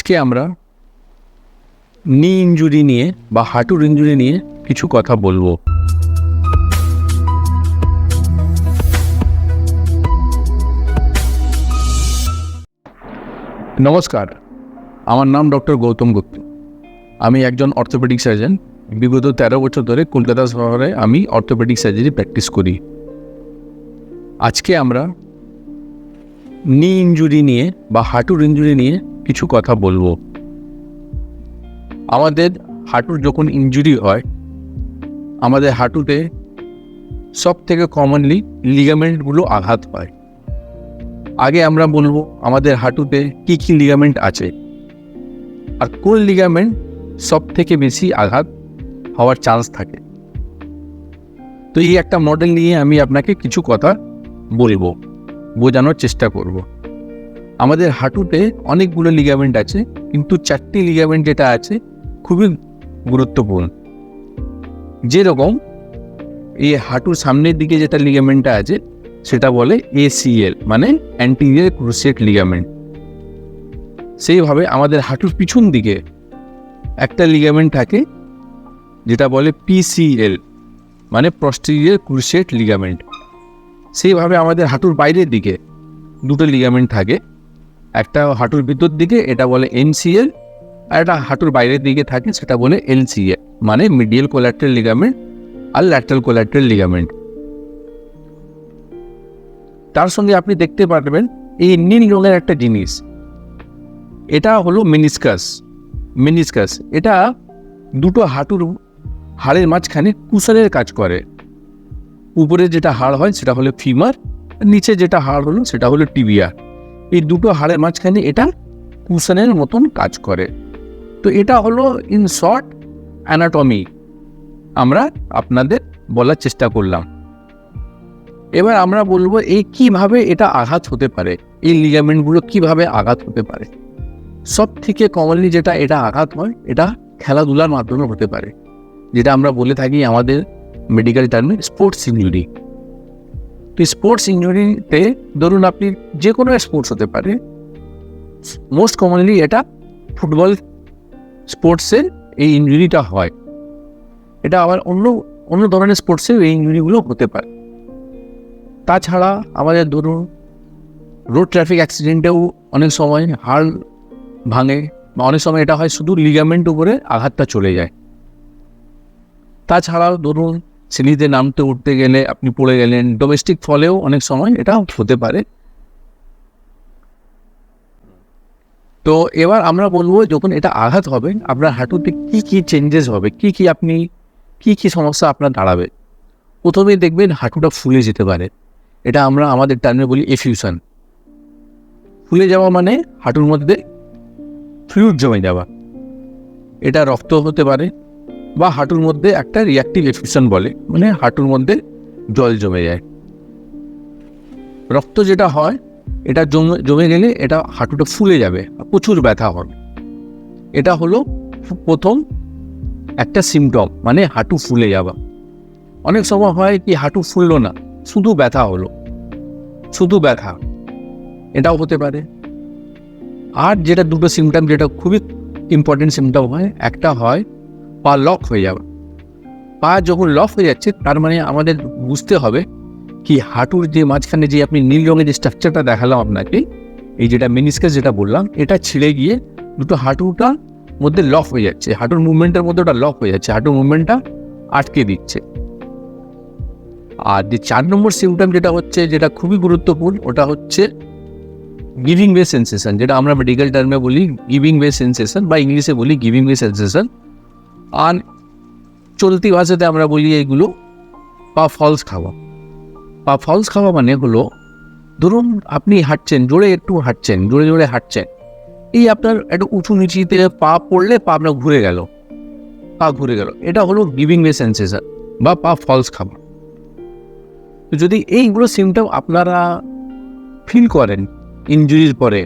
আজকে আমরা নি ইনজুরি নিয়ে বা হাঁটুর ইনজুরি নিয়ে কিছু কথা বলবো। নমস্কার, আমার নাম ডক্টর গৌতম গুপ্ত। আমি একজন অর্থোপেডিক সার্জন। বিগত 13 বছর ধরে কলকাতা শহরে আমি অর্থোপেডিক সার্জারি প্র্যাকটিস করি। আজকে আমরা নি ইনজুরি নিয়ে বা হাঁটুর ইনজুরি নিয়ে কিছু কথা বলবো। আমাদের হাঁটুর যখন ইনজুরি হয়, আমাদের হাঁটুতে সব থেকে কমনলি লিগামেন্টগুলো আঘাত হয়। আগে আমরা বলবো আমাদের হাঁটুতে কী কী লিগামেন্ট আছে আর কোন লিগামেন্ট সব থেকে বেশি আঘাত হওয়ার চান্স থাকে। তো এই একটা মডেল নিয়ে আমি আপনাকে কিছু কথা বলবো, বোঝানোর চেষ্টা করব। আমাদের হাঁটুতে অনেকগুলো লিগামেন্ট আছে, কিন্তু 4টি লিগামেন্ট যেটা আছে খুবই গুরুত্বপূর্ণ। যেরকম এই হাঁটুর সামনের দিকে যেটা লিগামেন্টটা আছে সেটা বলে ACL, মানে অ্যান্টিরিয়র ক্রুসিয়েট লিগামেন্ট। সেইভাবে আমাদের হাঁটুর পিছন দিকে একটা লিগামেন্ট থাকে যেটা বলে PCL, মানে পস্টেরিয়র ক্রুসিয়েট লিগামেন্ট। সেইভাবে আমাদের হাঁটুর বাইরের দিকে দুটো লিগামেন্ট থাকে, একটা হাঁটুর ভিতর দিকে এটা বলে MCL, আর একটা হাঁটুর বাইরের দিকে থাকে সেটা বলে LCL, মানে মিডিয়াল কোল্যাটারাল লিগামেন্ট আর ল্যাটারাল কোল্যাটারাল লিগামেন্ট। তার সঙ্গে আপনি দেখতে পারবেন এই নীল রঙের একটা জিনিস, এটা হলো মেনিসকাস। এটা দুটো হাঁটুর হাড়ের মাঝখানে কুশনের কাজ করে। উপরে যেটা হাড় হয় সেটা হলো ফিমার, নিচে যেটা হাড় হলো সেটা হলো টিবিয়া। এই দুটো হাড়ের মাঝখানে এটা কুশনের মতন কাজ করে। তো এটা হলো ইন শর্ট অ্যানাটমি আমরা আপনাদের বলার চেষ্টা করলাম। এবার আমরা বলবো এই কিভাবে এটা আঘাত হতে পারে, এই লিগামেন্টগুলো কিভাবে আঘাত হতে পারে। সব থেকে কমনলি যেটা এটা আঘাত হয়, এটা খেলাধুলার মাধ্যমে হতে পারে, যেটা আমরা বলে থাকি আমাদের মেডিকেল টার্মে স্পোর্টস ইনজুরি। তো স্পোর্টস ইনজুরিতে ধরুন আপনি যে কোনো স্পোর্টস হতে পারে, মোস্ট কমনলি এটা ফুটবল স্পোর্টসে এই ইনজুরিটা হয়। এটা আবার অন্য ধরনের স্পোর্টসেও এই ইনজুরিগুলো হতে পারে। তাছাড়া আমাদের ধরুন রোড ট্রাফিক অ্যাক্সিডেন্টেও অনেক সময় হাড় ভাঙে, বা অনেক সময় এটা হয় শুধু লিগামেন্ট উপরে আঘাতটা চলে যায়। তাছাড়াও ধরুন সিঁড়িতে নামতে উঠতে গেলে আপনি পড়ে গেলেন, ডোমেস্টিক ফলেও অনেক সময় এটা হতে পারে। তো এবার আমরা বলবো যখন এটা আঘাত হবে আপনার হাঁটুতে কি কি চেঞ্জেস হবে, কি কি সমস্যা আপনার দাঁড়াবে। প্রথমেই দেখবেন হাঁটুটা ফুলে যেতে পারে, এটা আমরা আমাদের টার্মে বলি এফিউশন। ফুলে যাওয়া মানে হাঁটুর মধ্যে ফ্লুইড জমে যাওয়া। এটা রক্ত হতে পারে, বা হাঁটুর মধ্যে একটা রিঅ্যাক্টিভ এফিউশন বলে, মানে হাঁটুর মধ্যে জল জমে যায়। রক্ত যেটা হয় এটা জমে গেলে এটা হাঁটুটা ফুলে যাবে, প্রচুর ব্যথা হবে। এটা হলো প্রথম একটা সিমটম, মানে হাঁটু ফুলে যাওয়া। অনেক সময় হয় কি হাঁটু ফুললো না, শুধু ব্যথা হলো, শুধু ব্যথা, এটাও হতে পারে। আর যেটা দুটো সিমটম যেটা খুবই ইম্পর্টেন্ট সিমটম হয়, একটা হয় পা লক হয়ে যাবে। পা যখন লক হয়ে যাচ্ছে তার মানে আমাদের বুঝতে হবে কি হাঁটুর যে মাঝখানে যে আপনি নীল রঙের যে স্ট্রাকচারটা দেখালাম আপনাকে, এই যেটা মেনিসকাস যেটা বললাম, এটা ছিঁড়ে গিয়ে দুটো হাঁটুটার মধ্যে লক হয়ে যাচ্ছে, হাঁটুর মুভমেন্টের মধ্যে ওটা লক হয়ে যাচ্ছে, হাঁটুর মুভমেন্টটা আটকে দিচ্ছে। আর যে 4 নম্বর সিমটম যেটা হচ্ছে, যেটা খুবই গুরুত্বপূর্ণ, ওটা হচ্ছে গিভিং ওয়ে সেন্সেশন, যেটা আমরা মেডিকেল টার্মে বলি গিভিং ওয়ে সেন্সেশন, বা ইংলিশে বলি গিভিং ওয়ে সেন্সেশন। আর চলতি ভাষাতে আমরা বলি এগুলো পা ফলস খাওয়া। পা ফলস খাওয়া মানে হলো ধরুন আপনি হাঁটছেন, জোরে হাঁটছেন, এই আপনার একটু উঁচু নিচিতে পা পড়লে পা আপনার ঘুরে গেল, এটা হলো গিভিং ওয়ে সেন্সেশন বা পা ফলস খাওয়া। তো যদি এইগুলো সিমটম আপনারা ফিল করেন ইনজুরির পরে,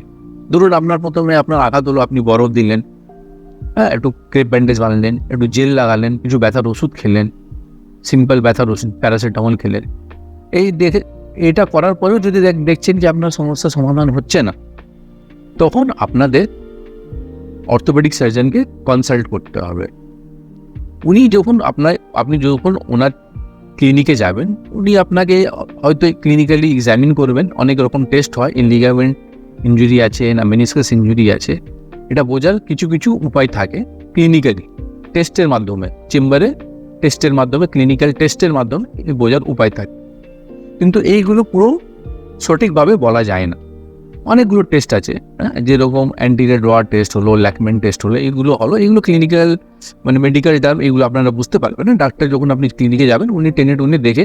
ধরুন আপনার প্রথমে আপনার আঘাত হলো, আপনি বরফ দিলেন, একটু ক্রেপ ব্যান্ডেজ বানালেন, একটু জেল লাগালেন, কিছু ব্যথার ওষুধ খেলেন, সিম্পল ব্যথার ওষুধ প্যারাসিটামল খেলেন, এটা করার পরেও যদি দেখছেন যে আপনার সমস্যার সমাধান হচ্ছে না, তখন আপনাদের অর্থোপেডিক সার্জনকে কনসাল্ট করতে হবে। আপনি যখন ওনার ক্লিনিকে যাবেন, উনি আপনাকে হয়তো ক্লিনিক্যালি এক্সামিন করবেন। অনেক রকম টেস্ট হয়, লিগামেন্ট ইনজুরি আছে না মেনিসকাস ইনজুরি আছে, এটা বোঝার কিছু কিছু উপায় থাকে ক্লিনিক্যালি টেস্টের মাধ্যমে, চেম্বারে টেস্টের মাধ্যমে, ক্লিনিক্যাল টেস্টের মাধ্যমে বোঝার উপায় থাকে। কিন্তু এইগুলো পুরো সঠিকভাবে বলা যায় না। অনেকগুলো টেস্ট আছে, যেরকম অ্যান্টিরিয়র ড্রয়ার টেস্ট হলো, ল্যাকমেন্ট টেস্ট হলো, এগুলো ক্লিনিক্যাল মানে মেডিকেল টার্ম, এগুলো আপনারা বুঝতে পারবেন না। ডাক্তার যখন আপনি ক্লিনিকে যাবেন, উনি টেনে টুনে দেখে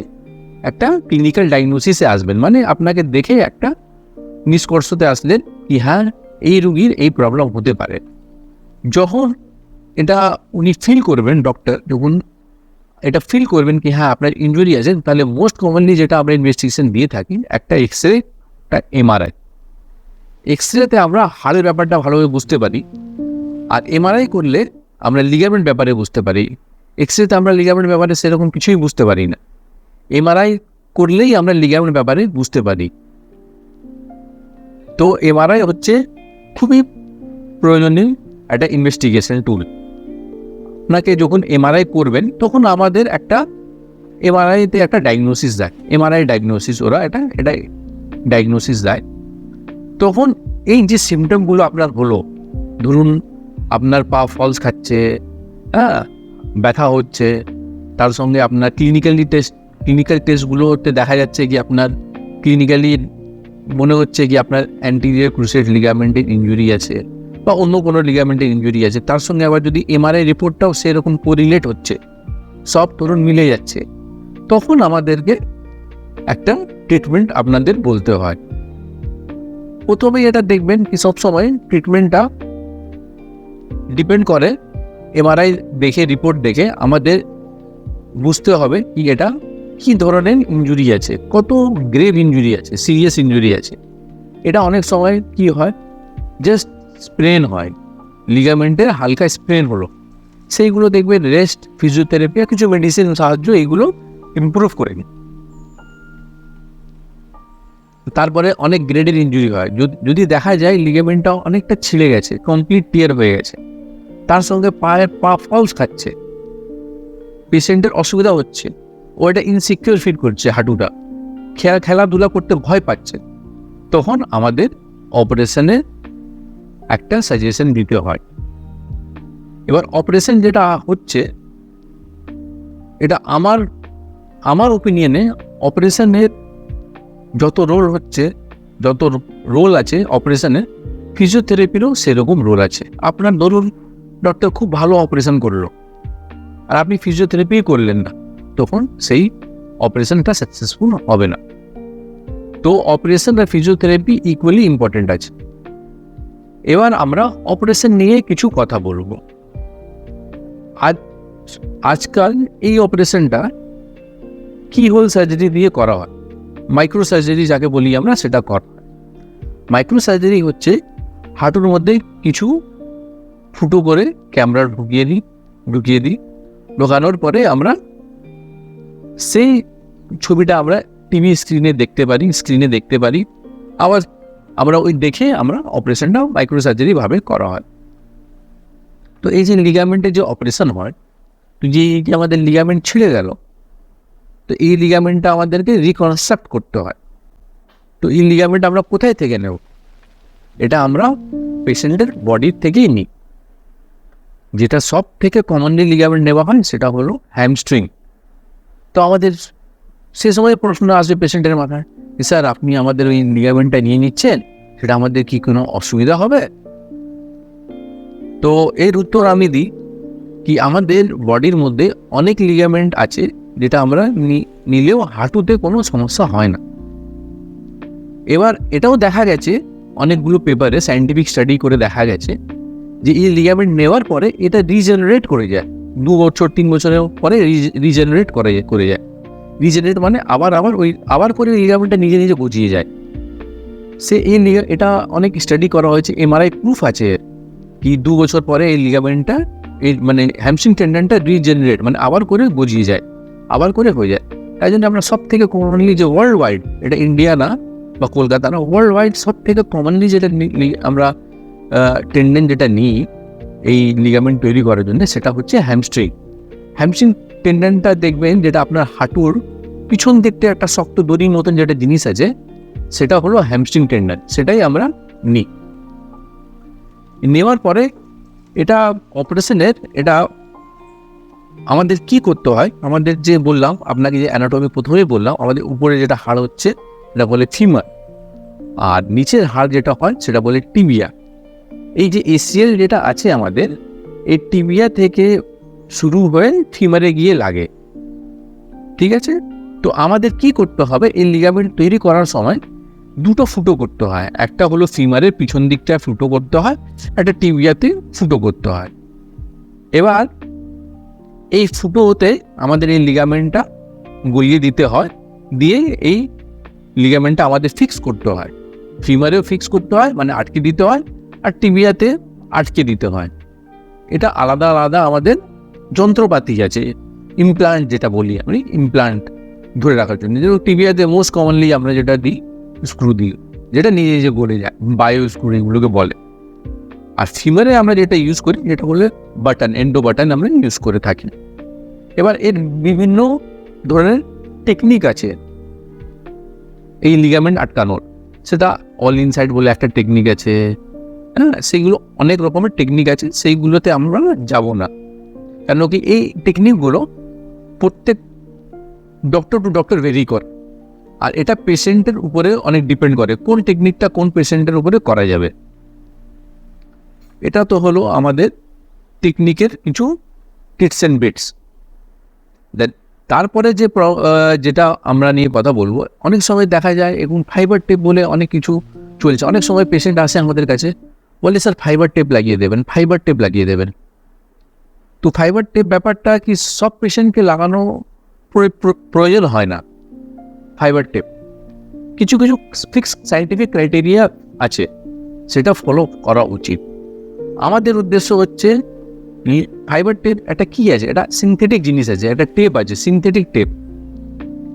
একটা ক্লিনিক্যাল ডায়াগনোসিসে আসবেন, মানে আপনাকে দেখে একটা নিষ্কর্ষতে আসলেন কি হ্যাঁ এই রুগীর এই প্রবলেম হতে পারে। যখন এটা উনি ফিল করবেন, ডক্টর যখন এটা ফিল করবেন কি হ্যাঁ আপনার ইনজুরি আছে, তাহলে মোস্ট কমনলি যেটা আমরা ইনভেস্টিগেশন দিয়ে থাকি, একটা এক্সরে, একটা এমআরআই। এক্সরেতে আমরা হাড়ের ব্যাপারটা ভালোভাবে বুঝতে পারি, আর এমআরআই করলে আমরা লিগামেন্ট ব্যাপারে বুঝতে পারি। এক্সরেতে আমরা লিগামেন্ট ব্যাপারে সেরকম কিছুই বুঝতে পারি না, এমআরআই করলেই আমরা লিগামেন্ট ব্যাপারে বুঝতে পারি। তো এমআরআই হচ্ছে খুবই প্রয়োজনীয় একটা ইনভেস্টিগেশন টুল। আপনাকে যখন এমআরআই করবেন, তখন আমাদের একটা এমআরআইতে একটা ডায়াগনোসিস দেয়, এমআরআই ডায়াগনোসিস, ওরা এটা ডায়াগনোসিস দেয়। তখন এই যে সিমটমগুলো আপনার হলো, ধরুন আপনার পা ফলস খাচ্ছে, ব্যথা হচ্ছে, তার সঙ্গে আপনার ক্লিনিক্যাল টেস্টগুলোতে দেখা যাচ্ছে কি আপনার ক্লিনিক্যালি মনে হচ্ছে কি আপনার অ্যান্টিরিয়র ক্রুসেট লিগামেন্টের ইনজুরি আছে বা অন্য কোনো লিগামেন্টের ইনজুরি আছে, তার সঙ্গে আবার যদি এমআরআই রিপোর্টটাও সেরকম কোরিলেট হচ্ছে, সব ধরুন মিলে যাচ্ছে, তখন আমাদেরকে একটা ট্রিটমেন্ট আপনাদের বলতে হয়। প্রথমেই এটা দেখবেন কি সবসময় ট্রিটমেন্টটা ডিপেন্ড করে এমআরআই দেখে, রিপোর্ট দেখে আমাদের বুঝতে হবে কি এটা কি ধরনের ইনজুরি আছে, কত গ্রেভ ইনজুরি আছে, সিরিয়াস ইনজুরি আছে। এটা অনেক সময় কি হয়, জাস্ট স্প্রেন হয়, লিগামেন্টের হালকা স্প্রেন হলো, সেইগুলো দেখবেন রেস্ট, ফিজিওথেরাপি আর কিছু মেডিসিন সাহায্য এইগুলো ইমপ্রুভ করে দিন। তারপরে অনেক গ্রেডের ইনজুরি হয়, যদি দেখা যায় লিগামেন্টটা অনেকটা ছিঁড়ে গেছে, কমপ্লিট টিয়ার হয়ে গেছে, তার সঙ্গে পা ফলস খাচ্ছে, পেশেন্টের অসুবিধা হচ্ছে, ও এটা ইনসিকিউর ফিল করছে, হাঁটুটা খেলাধুলা করতে ভয় পাচ্ছে, তখন আমাদের অপারেশনের একটা সাজেশন দিতে হয়। এবার অপারেশন যেটা হচ্ছে, এটা আমার ওপিনিয়নে অপারেশনের যত রোল আছে অপারেশনে, ফিজিওথেরাপিরও সেরকম রোল আছে। আপনার ধরুন ডক্টর খুব ভালো অপারেশন করলো আর আপনি ফিজিওথেরাপি করলেন না, তখন সেই অপারেশনটা সাকসেসফুল হবে না। তো অপারেশন আর ফিজিওথেরাপি ইকুয়ালি ইম্পর্টেন্ট আছে। এবার আমরা অপারেশন নিয়ে কিছু কথা বলবো। আজকাল এই অপারেশনটা কি হোল সার্জারি দিয়ে করা হয়, মাইক্রো সার্জারি যাকে বলি আমরা, সেটা করা হয়। মাইক্রো সার্জারি হচ্ছে হাঁটুর মধ্যে কিছু ফুটো করে ক্যামেরা ঢুকিয়ে দিই, ঢোকানোর পরে আমরা সেই ছবিটা আমরা টিভি স্ক্রিনে দেখতে পারি, আবার আমরা ওই দেখে আমরা অপারেশনটা মাইক্রো সার্জারি ভাবে করা হয়। তো এই যে লিগামেন্টের যে অপারেশন হয়, তো যে আমাদের লিগামেন্ট ছিঁড়ে গেল, তো এই লিগামেন্টটা আমাদেরকে রিকনস্ট্রাক্ট করতে হয়। তো এই লিগামেন্ট আমরা কোথায় থেকে নেব? এটা আমরা পেশেন্টের বডির থেকেই নিই। যেটা সব থেকে কমনলি লিগামেন্ট নেওয়া হয় সেটা হলো হ্যামস্ট্রিং। তো আমাদের সে সময় প্রশ্ন আসবে পেশেন্টের মাথায়, স্যার আপনি আমাদের ওই লিগামেন্টটা নিয়ে নিচ্ছেন, সেটা আমাদের কি কোনো অসুবিধা হবে? তো এর উত্তর আমি দিই কি আমাদের বডির মধ্যে অনেক লিগামেন্ট আছে যেটা আমরা নিলেও হাঁটুতে কোনো সমস্যা হয় না। এবার এটাও দেখা গেছে অনেকগুলো পেপারে সায়েন্টিফিক স্টাডি করে দেখা গেছে যে এই লিগামেন্ট নেওয়ার পরে এটা রিজেনারেট করে যায়, 2 বছর 3 বছরের পরে রিজেনারেট করে যায়। রিজেনারেট মানে আবার করে লিগামেন্টটা নিজে গজিয়ে যায়। এটা অনেক স্টাডি করা হয়েছে, এমআরআই প্রুফ আছে কি 2 বছর পরে এই লিগামেন্টটা মানে হ্যামস্ট্রিং টেন্ডনটা রিজেনারেট মানে আবার করে গজিয়ে যায়, আবার করে হয়ে যায়। তাই জন্য আমরা সব থেকে কমনলি যে ওয়ার্ল্ড ওয়াইড, এটা ইন্ডিয়া না বা কলকাতা না, ওয়ার্ল্ড ওয়াইড সব থেকে কমনলি যেটা আমরা টেন্ডন যেটা নিই এই লিগামেন্ট তৈরি করার জন্য, সেটা হচ্ছে হ্যামস্ট্রিং। হ্যামস্ট্রিং টেন্ডনটা দেখবেন যেটা আপনার হাঁটুর পিছন দিকটা একটা শক্ত দড়ির মতন যেটা জিনিস আছে, সেটা হলো হ্যামস্ট্রিং টেন্ডন। সেটাই আমরা নিই। নেওয়ার পরে এটা অপারেশনের এটা আমাদের কি করতে হয়, আমাদের যে বললাম আপনাকে, যে অ্যানাটমি প্রথমেই বললাম, আমাদের উপরে যেটা হাড় হচ্ছে এটা বলে ফিমার, আর নিচের হাড় যেটা হয় সেটা বলে টিবিয়া। এই যে এসিএল যেটা আছে আমাদের, এই টিবিয়া থেকে শুরু হয়ে ফিমারে গিয়ে লাগে, ঠিক আছে? তো আমাদের কি করতে হবে, এই লিগামেন্ট তৈরি করার সময় দুটো ফুটো করতে হয়। একটা হলো ফিমারের পিছন দিকটা ফুটো করতে হয়, একটা টিবিয়াতে ফুটো করতে হয়। এবার এই ফুটো হতে আমাদের এই লিগামেন্টটা গলিয়ে দিতে হয়, দিয়ে এই লিগামেন্টটা আমাদের ফিক্স করতে হয়। ফিমারেও ফিক্স করতে হয়, মানে আটকে দিতে হয়, আর টিবিয়াতে আটকে দিতে হয়। এটা আলাদা আলাদা আমাদের যন্ত্রপাতি আছে, ইমপ্লান্ট যেটা বলি আমি, ইমপ্লান্ট ধরে রাখার জন্য। যেমন টিবিয়াতে মোস্ট কমনলি আমরা যেটা দিই, স্ক্রু দিই, যেটা নিজে নিজে গলে যায়, বায়ো স্ক্রু এগুলোকে বলে। আর ফিমারে আমরা যেটা ইউজ করি, যেটা বলে বাটন, এন্ডো বাটন আমরা ইউজ করে থাকি। এবার এর বিভিন্ন ধরনের টেকনিক আছে এই লিগামেন্ট আটকানোর। সেটা অল ইনসাইড বলে একটা টেকনিক আছে, হ্যাঁ, সেইগুলো অনেক রকমের টেকনিক আছে, সেইগুলোতে আমরা যাব না। কেন কি এই টেকনিকগুলো প্রত্যেক ডক্টর টু ডক্টর ভেরি করে, আর এটা পেশেন্টের উপরে অনেক ডিপেন্ড করে কোন টেকনিকটা কোন পেশেন্টের উপরে করা যাবে। এটা তো হলো আমাদের টেকনিকের কিছু টিটস অ্যান্ড বিটস। তারপরে যেটা আমরা নিয়ে কথা বলবো, অনেক সময় দেখা যায় এখন ফাইবার টেপ বলে অনেক কিছু চলছে। অনেক সময় পেশেন্ট আসে আমাদের কাছে, বলে স্যার ফাইবার টেপ লাগিয়ে দেবেন, ফাইবার টেপ লাগিয়ে দেবেন। তো ফাইবার টেপ ব্যাপারটা কি সব পেশেন্টকে লাগানো প্রয়োজন হয় না। ফাইবার টেপ কিছু কিছু ফিক্স সাইন্টিফিক ক্রাইটেরিয়া আছে, সেটা ফলো করা উচিত। আমাদের উদ্দেশ্য হচ্ছে ফাইবার টেপ একটা কি আছে, এটা সিনথেটিক জিনিস আছে, একটা টেপ আছে, সিনথেটিক টেপ,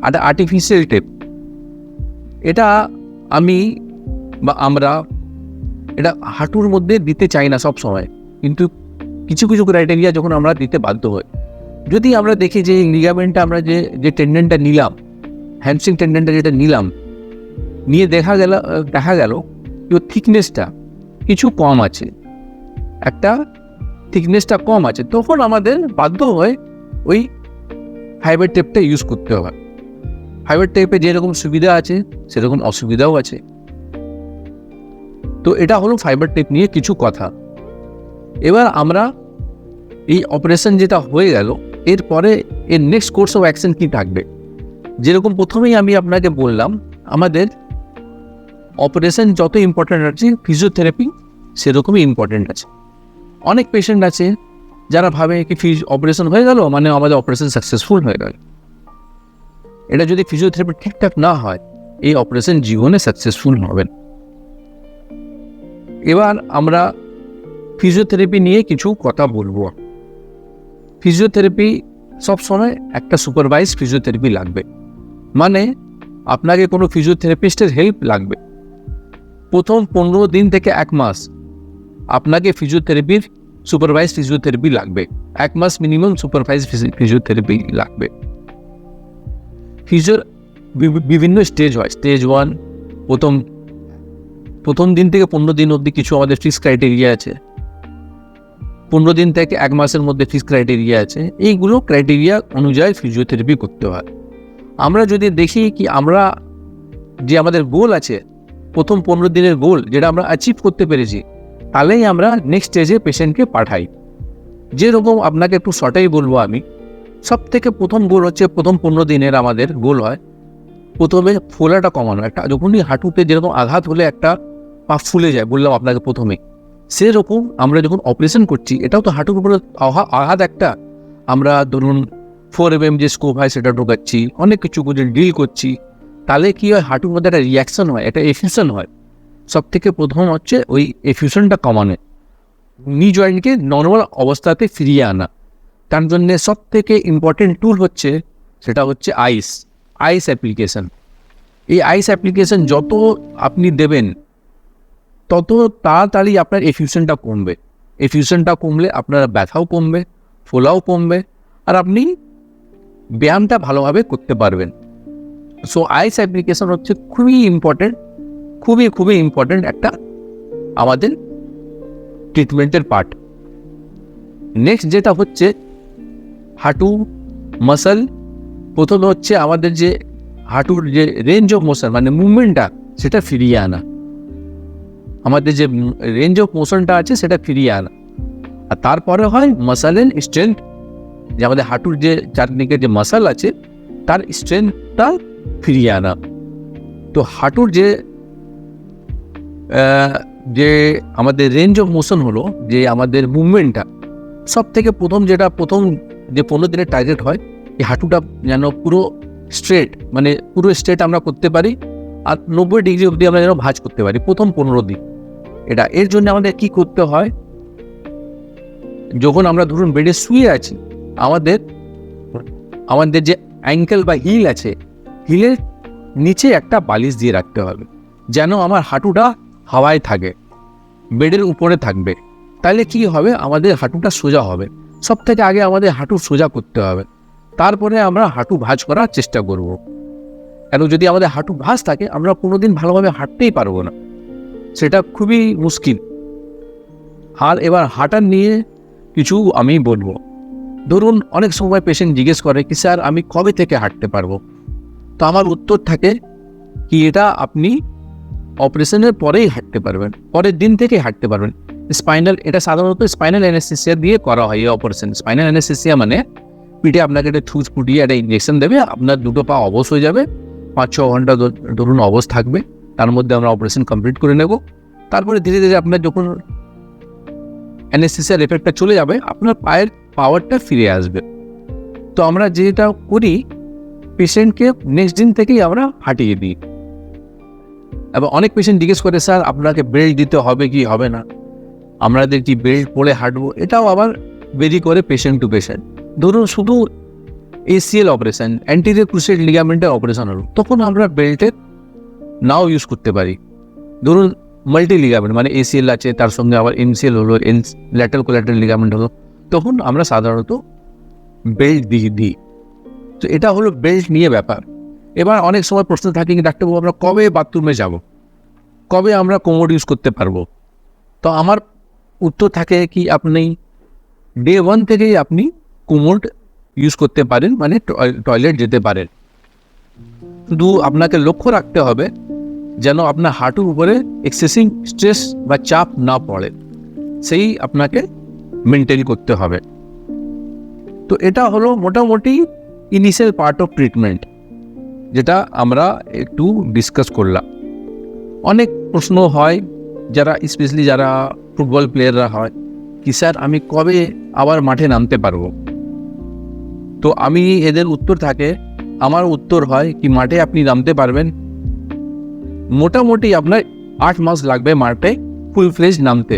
একটা আর্টিফিশিয়াল টেপ। এটা আমরা এটা হাঁটুর মধ্যে দিতে চাই না সব সময়, কিন্তু কিছু কিছু ক্রাইটেরিয়া যখন আমরা দিতে বাধ্য হই, যদি আমরা দেখি যে লিগামেন্টটা আমরা যে টেন্ডনটা নিলাম, হ্যামস্ট্রিং টেন্ডনটা যেটা নিলাম, নিয়ে দেখা গেল যে থিকনেসটা কিছু কম আছে, একটা থিকনেসটা কম আছে, তখন আমাদের বাধ্য হয়ে ওই ফাইবার টেপটা ইউজ করতে হবে। ফাইবার টেপে যেরকম সুবিধা আছে সেরকম অসুবিধাও আছে। তো এটা হলো ফাইবার টেপ নিয়ে কিছু কথা। এবার আমরা এই অপারেশন যেটা হয়ে গেল, এরপরে এর নেক্সট কোর্স অফ অ্যাকশন কি থাকবে। যেরকম প্রথমেই আমি আপনাকে বললাম, আমাদের অপারেশন যত ইম্পর্ট্যান্ট আছে, ফিজিওথেরাপি সেরকমই ইম্পর্ট্যান্ট আছে। অনেক পেশেন্ট আছে যারা ভাবে কি অপারেশন হয়ে গেল মানে আমাদের অপারেশন সাকসেসফুল হয়ে গেল। এটা যদি ফিজিওথেরাপি ঠিকঠাক না হয়, এই অপারেশন জীবনে সাকসেসফুল হবে না। এবার আমরা ফিজিওথেরাপি নিয়ে কিছু কথা বলবো। ফিজিওথেরাপি সবসময় একটা সুপারভাইজ ফিজিওথেরাপি লাগবে, মানে আপনাকে কোনো ফিজিওথেরাপিস্টের হেল্প লাগবে। প্রথম 15 দিন থেকে 1 মাস আপনাকে সুপারভাইজ ফিজিওথেরাপি লাগবে। 1 মাস মিনিমাম সুপারভাইজ ফিজিওথেরাপি লাগবে। ফিজিওর বিভিন্ন স্টেজ হয়। স্টেজ 1 প্রথম দিন থেকে 15 দিন অবধি কিছু আমাদের ফিক্স ক্রাইটেরিয়া আছে। 15 দিন থেকে 1 মাসের মধ্যে ফিক্স ক্রাইটেরিয়া আছে। এইগুলো ক্রাইটেরিয়া অনুযায়ী ফিজিওথেরাপি করতে হয়। আমরা যদি দেখি কি আমরা যে আমাদের গোল আছে, প্রথম 15 দিনের গোল যেটা আমরা অ্যাচিভ করতে পেরেছি, তাহলেই আমরা নেক্সট স্টেজে পেশেন্টকে পাঠাই। যেরকম আপনাকে একটু শর্টেই বলবো আমি, সব থেকে প্রথম গোল হচ্ছে, প্রথম 15 দিনের আমাদের গোল হয় প্রথমে ফোলাটা কমানো। একটা যখনই হাঁটুতে যেরকম আঘাত হলে একটা পা ফুলে যায়, বললাম আপনাকে প্রথমে, সেরকম আমরা যখন অপারেশন করছি, এটাও তো হাঁটুর উপরে আঘাত একটা, আমরা ধরুন 4 mm যে স্কোপ হয় সেটা ঢোকাচ্ছি, অনেক কিছু ডিল করছি, তাহলে কি হয়, হাঁটুর মধ্যে একটা রিয়াকশন হয়, একটা এফিউশন হয়। সব থেকে প্রথম হচ্ছে ওই এফিউশনটা কমানো, নি জয়েন্টকে নর্মাল অবস্থাতে ফিরিয়ে আনা। তার জন্যে সব থেকে ইম্পর্টেন্ট টুল হচ্ছে, সেটা হচ্ছে আইস অ্যাপ্লিকেশন। এই আইস অ্যাপ্লিকেশন যত আপনি দেবেন, তত তাড়াতাড়ি আপনার এফিউশনটা কমবে। এফিউশনটা কমলে আপনার ব্যথাও কমবে, ফোলাও কমবে, আর আপনি ব্যায়ামটা ভালোভাবে করতে পারবেন। সো আইস অ্যাপ্লিকেশন হচ্ছে খুবই ইম্পর্টেন্ট, খুবই ইম্পর্টেন্ট একটা আমাদের ট্রিটমেন্টের পার্ট। নেক্সট যেটা হচ্ছে হাঁটু মাসল, প্রথমে হচ্ছে আমাদের যে হাঁটুর যে রেঞ্জ অফ মোশন মানে মুভমেন্টটা সেটা ফিরিয়ে আনা, আমাদের যে রেঞ্জ অফ মোশনটা আছে সেটা ফিরিয়ে আনা। আর তারপরে হয় মাসল এন্ড স্ট্রেংথ, যে আমাদের হাঁটুর যে চারদিকে যে মাসল আছে তার স্ট্রেংথটা ফিরিয়ে আনা। তো হাঁটুর যে আমাদের রেঞ্জ অফ মোশন হলো, যে আমাদের মুভমেন্টটা সব থেকে প্রথম যে 15 দিনের টার্গেট হয়, এই হাঁটুটা যেন পুরো স্ট্রেট, মানে পুরো স্ট্রেট আমরা করতে পারি, আর 90 ডিগ্রি অবধি আমরা যেন ভাঁজ করতে পারি প্রথম 15 দিন। এর জন্য আমাদের কি করতে হয়, যখন আমরা ধরুন বেডে শুয়ে আছি, আমাদের যে অ্যাঙ্কেল বা হিল আছে, হিলের নিচে একটা বালিশ দিয়ে রাখতে হবে, যেন আমার হাঁটুটা হাওয়ায় থাকে, বেডের উপরে থাকবে। তাহলে কি হবে, আমাদের হাঁটুটা সোজা হবে। সব থেকে আগে আমাদের হাঁটু সোজা করতে হবে, তারপরে আমরা হাঁটু ভাঁজ করার চেষ্টা করব। কেন, যদি আমাদের হাঁটু ভাঁজ থাকে আমরা কোনোদিন ভালোভাবে হাঁটতেই পারবো না, সেটা খুবই মুশকিল। আর এবার হাঁটার নিয়ে কিছু আমি বলবো। ধরুন অনেক সময় পেশেন্ট জিজ্ঞেস করে কি স্যার আমি কবে থেকে হাঁটতে পারবো, তো আমার উত্তর থাকে কি এটা আপনি অপারেশনের পরেই হাঁটতে পারবেন, পরের দিন থেকে হাঁটতে পারবেন। এটা সাধারণত স্পাইনাল অ্যানেস্থেসিয়া দিয়ে করা হয় এই অপারেশন। স্পাইনাল অ্যানেস্থেসিয়া মানে পিঠে আপনাকে একটা ছুঁচ ফুটিয়ে একটা ইঞ্জেকশন দেবে, আপনার দুটো পা অবশ হয়ে যাবে, 5-6 ঘন্টা ধরুন অবশ থাকবে, তার মধ্যে আমরা অপারেশন কমপ্লিট করে নেব। তারপরে ধীরে ধীরে আপনার যখন অ্যানেস্থেসিয়ার এফেক্টটা চলে যাবে, আপনার পায়ের পাওয়ারটা ফিরে আসবে। তো আমরা যেটা করি, পেশেন্টকে নেক্সট দিন থেকেই আমরা হাঁটিয়ে দিই। এবার অনেক পেশেন্ট জিজ্ঞেস করে স্যার আপনাকে বেল্ট দিতে হবে কি হবে না, আমাদের কি বেল্ট পরে হাঁটবো, এটাও আবার ভেরি করে পেশেন্ট টু পেশেন্ট। ধরুন শুধু ACL অপারেশন, অ্যান্টিরিয়র ক্রুসেট লিগামেন্টের অপারেশন হলো, তখন আমরা বেল্টের নাও ইউজ করতে পারি। ধরুন মাল্টি লিগামেন্ট মানে ACL আছে, তার সঙ্গে আবার MCL হলো, ল্যাটারাল কোল্যাটারাল লিগামেন্ট হলো, তখন আমরা সাধারণত বেল্ট দিয়ে দিই। তো এটা হলো বেল্ট নিয়ে ব্যাপার। এবার অনেক সময় প্রশ্ন থাকে কি ডাক্তারবাবু আমরা কবে বাথরুমে যাব, কবে আমরা কোমোড ইউজ করতে পারবো। তো আমার উত্তর থাকে কি আপনি ডে 1 থেকেই আপনি কোমোড ইউজ করতে পারেন, মানে টয়লেট যেতে পারেন। শুধু আপনাকে লক্ষ্য রাখতে হবে যেন আপনার হাঁটুর উপরে এক্সেসিভ স্ট্রেস বা চাপ না পড়ে, সেই আপনাকে মেনটেন করতে হবে। তো এটা হলো মোটামুটি ইনিশিয়াল পার্ট অফ ট্রিটমেন্ট, যেটা আমরা একটু ডিসকাস করলাম। অনেক প্রশ্ন হয় স্পেশালি যারা ফুটবল প্লেয়াররা হয় কি স্যার আমি কবে আবার মাঠে নামতে পারবো। তো আমি এদের উত্তর থাকে, আমার উত্তর হয় কি মাঠে আপনি নামতে পারবেন, মোটামুটি আপনার 8 মাস লাগবে মাঠে ফুল ফ্লেজ নামতে।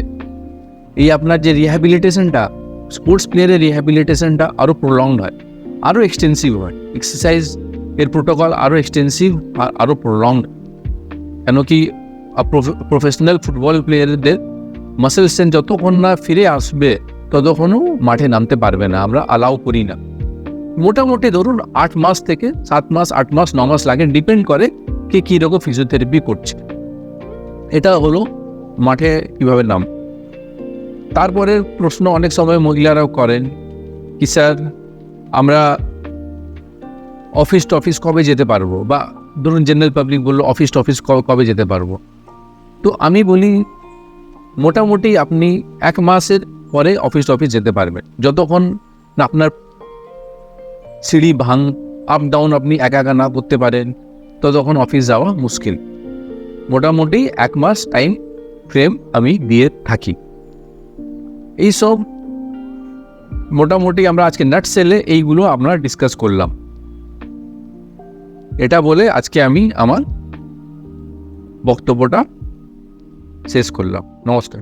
এই আপনার যে রিহ্যাবিলিটেশনটা, স্পোর্টস প্লেয়ারের রিহ্যাবিলিটেশনটা আরও প্রলংড হয়, আরও এক্সটেন্সিভ হয়, এক্সারসাইজ এর প্রোটোকল আরও এক্সটেন্সিভ আর আরও প্রলংড। কেন কি প্রফেশনাল ফুটবল প্লেয়ারদের মাসেল স্ট্রেংথ যতক্ষণ না ফিরে আসবে ততক্ষণও মাঠে নামতে পারবে না, আমরা অ্যালাউ করি না। মোটামুটি ধরুন 8 মাস থেকে 7 মাস, 8 মাস 9 মাস লাগে, ডিপেন্ড করে কে কী রকম ফিজিওথেরাপি করছে। এটা হলো মাঠে কীভাবে নাম। তারপরে প্রশ্ন অনেক সময় মহিলারাও করেন কি স্যার আমরা অফিস কবে যেতে পারবো, বা ধরুন জেনারেল পাবলিক বললো অফিস কবে যেতে পারবো। তো আমি বলি মোটামুটি আপনি 1 মাসের পরে অফিস যেতে পারবেন, যতক্ষণ না আপনার সিঁড়ি আপ ডাউন আপনি একা না করতে পারেন ততক্ষণ অফিস যাওয়া মুশকিল। মোটামুটি 1 মাস টাইম ফ্রেম আমি দিয়ে থাকি। এইসব মোটামুটি আমরা আজকে নাটসেলে এইগুলো আমরা ডিসকাস করলাম। এটা বলে আজকে আমি আমার বক্তব্যটা শেষ করলাম। নমস্কার।